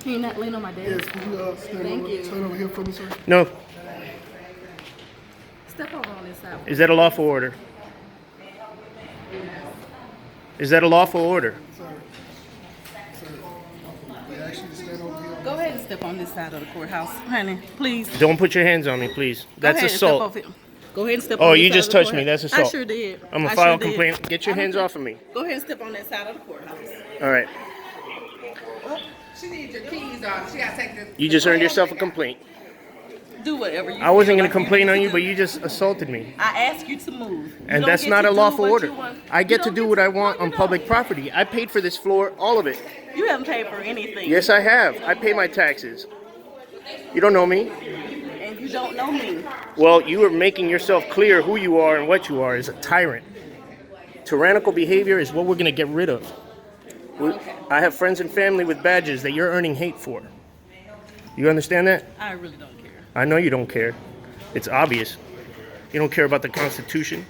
Can you not lean on my desk? Yes, can you stand over here for me, sir? No. Step over on this side. Is that a lawful order? Is that a lawful order? Sir, we ask you to stand over here. Go ahead and step on this side of the courthouse, honey. Please. Don't put your hands on me, please. That's assault. Go ahead and step Oh, on this you side just of the touched me. courthouse. That's assault. I sure did. I'm going I to file a sure did. complaint. Get your hands off of me. Go ahead and step on that side of the courthouse. All right. She needs your keys on. She got to take the. You just earned yourself a complaint. Do whatever you I wasn't going feel to like complain need on to you, do. but you just assaulted me. I ask you to move. You And don't that's get not to a do lawful what order. you want. I get to You do don't what get I to- want no, on you public don't. property. I paid for this floor, all of it. You haven't paid for anything. Yes, I have. I pay my taxes. You don't know me? And you don't know me. Well, you are making yourself clear who you are and what you are as a tyrant. Tyrannical behavior is what we're going to get rid of. I have friends and family with badges that you're earning hate for. You understand that? I really don't care. I know you don't care. It's obvious. You don't care about the Constitution.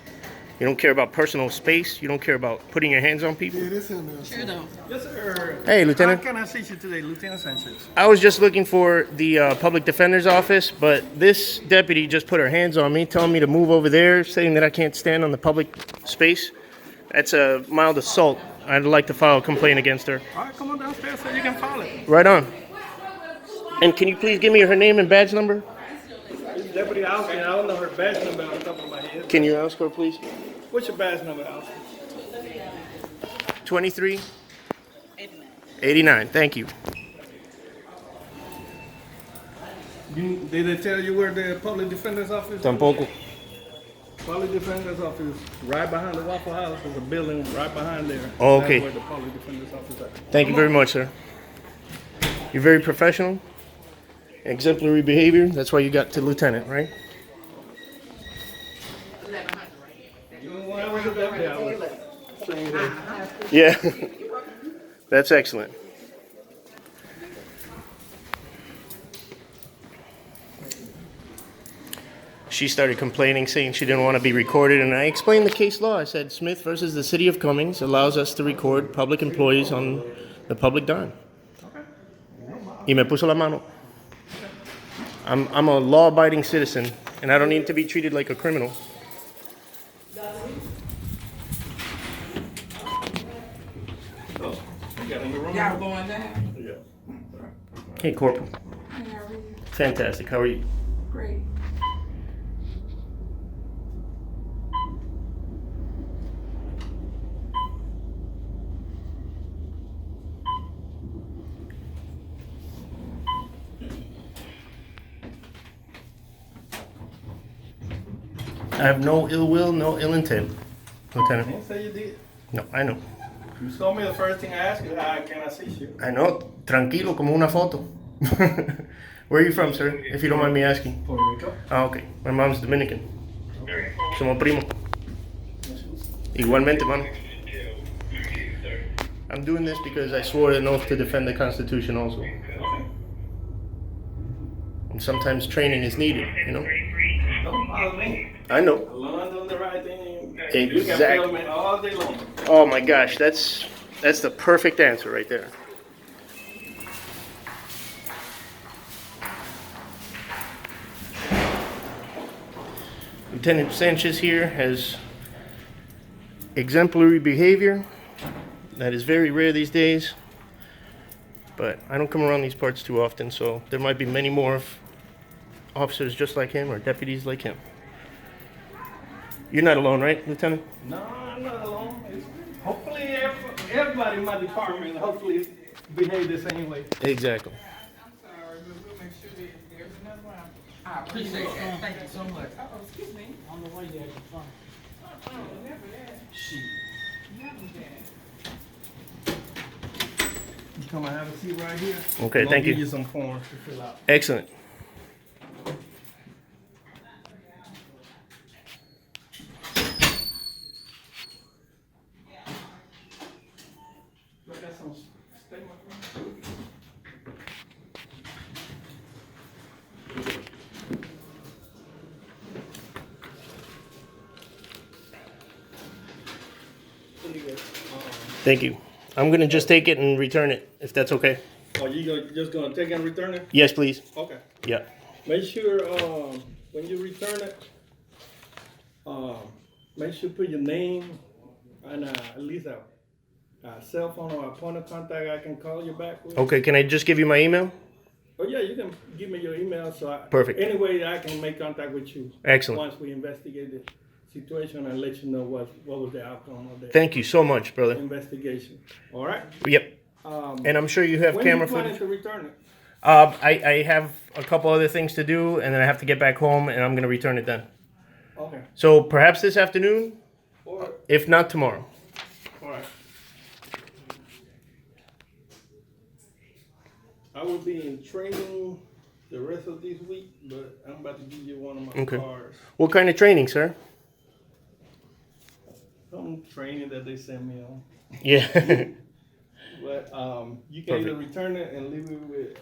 You don't care about personal space. You don't care about putting your hands on people. Yeah, this him there. Sure don't. Yes, sir. Hey, Lieutenant. How can I assist you today, Lieutenant Sanchez? I was just looking for the public defender's office, but this deputy just put her hands on me, telling me to move over there, saying that I can't stand on the public space. That's a mild assault. I'd like to file a complaint against her. All right, come on downstairs so you can file it. Right on. And can you please give me her name and badge number? Deputy Austin, I don't know her badge number on top of my head. Can you ask her, please? What's your badge number, Austin? 2389. Thank you. Did they tell you where the public defender's office is? Tampoco. Public defender's office, right behind the Waffle House, there's a building right behind there. Oh, okay. That's where the public defender's office is. Thank you very much, sir. You're very professional. Exemplary behavior. That's why you got to lieutenant, right? When I was a deputy, I was saying that. Yeah. That's excellent. She started complaining, saying she didn't want to be recorded, and I explained the case law. I said, Smith versus the City of Cummings allows us to record public employees on the public dime. Y me puso la mano. I'm a law-abiding citizen, and I don't need to be treated like a criminal. Y'all going down? Hey, Corporal. Hey, how are you? Fantastic. How are you? Great. I have no ill will, no ill intent, I Lieutenant. didn't say you did. No, I know. You told me the first thing I asked you, how can I assist you? I know. Tranquilo, como una foto. Where are you from, sir? If you don't mind me asking. Puerto Rico. Ah, okay. My mom's Dominican. Somos primo. Igualmente, mano. I'm doing this because I swore an oath to defend the Constitution also. And sometimes training is needed, you know? Don't bother me. I know. As long as I'm doing the right thing, you can Exactly. fail me all day long. Oh my gosh, that's the perfect answer right there. Lieutenant Sanchez here has exemplary behavior. That is very rare these days. But I don't come around these parts too often, so there might be many more officers just like him or deputies like him. You're not alone, right, Lieutenant? No, I'm not alone. Hopefully, everybody in my department hopefully behave the same way. Exactly. I'm sorry, but we'll make sure that there's another one. I appreciate that. Thank you so much. Oh, excuse me. On the way there, it's fine. Never that. Never that. You come and have a seat right here. Okay, I'll thank give you. you some forms to fill out. Excellent. Look at some statement. Thank you. I'm gonna just take it and return it, if that's okay. Or just gonna take and return it? Yes, please. Okay. Yeah. Make sure, when you return it, make sure put your name and, at least a cell phone or a point of contact I can call you back with. Okay, can I just give you my email? Oh yeah, you can give me your email Perfect. Anyway, I can make contact with you. Excellent. Once we investigate the situation and let you know what was the outcome of the Thank you so much, brother. investigation. All right. Yep. And I'm sure you have When camera you planning footage. to return it? I have a couple other things to do, and then I have to get back home, and I'm going to return it then. Okay. So perhaps this afternoon, Or if not tomorrow. all right. I will be in training the rest of this week, but I'm about to give you one of my Okay. cards. What kind of training, sir? Some training that they sent me on. Yeah. But you can either Perfect. return it and leave it with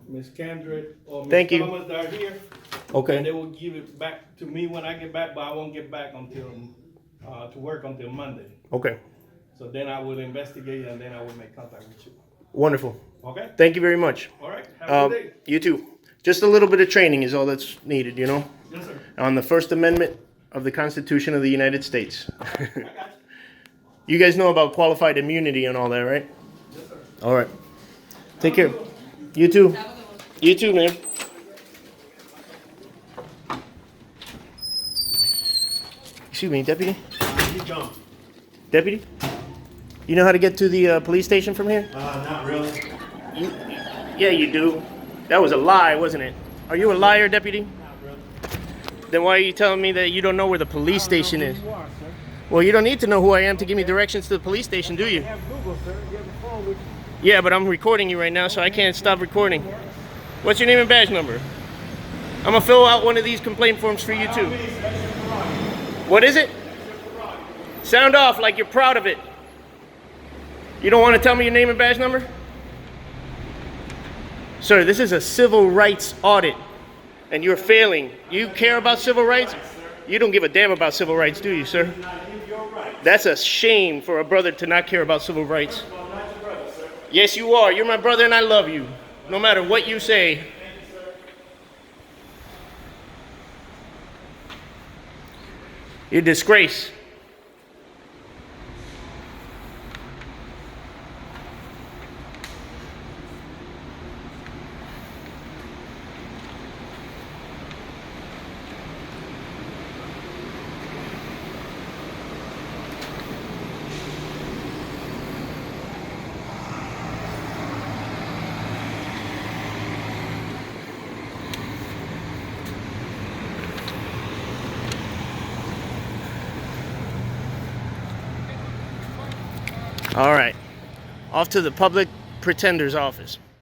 Miss Kendrick or Miss Thank you. Thomas that are here. And Okay. they will give it back to me when I get back, but I won't get back until to work until Monday. Okay. So then I will investigate and then I will make contact with you. Wonderful. Okay? Thank you very much. All right. Have a good day. You too. Just a little bit of training is all that's needed, you know, Yes, sir. on the First Amendment of the Constitution of the United States. I got you. You guys know about qualified immunity and all that, right? Yes, sir. All right. Take care. You too. You too, man. Excuse me, deputy. Deputy? You know how to get to the police station from here? Not really. Yeah, you do. That was a lie, wasn't it? Are you a liar, deputy? Not really. Then why are you telling me that you don't know where the police station is? Well, you don't need to know who I am to give me directions to the police station, do you? You have Google, sir. You have the phone with Yeah, but I'm recording you right now, so I can't stop recording. What's your name and badge number? I'm gonna fill out one of these complaint forms for you too. What is it? Sound off like you're proud of it. You don't want to tell me your name and badge number? Sir, this is a civil rights audit, and you're failing. You care about civil rights? You don't give a damn about civil rights, do you, sir? That's a shame for a brother to not care about civil rights. Yes, you are. You're my brother, and I love you, no matter what you say. You're a disgrace. All right, off to the public pretender's office.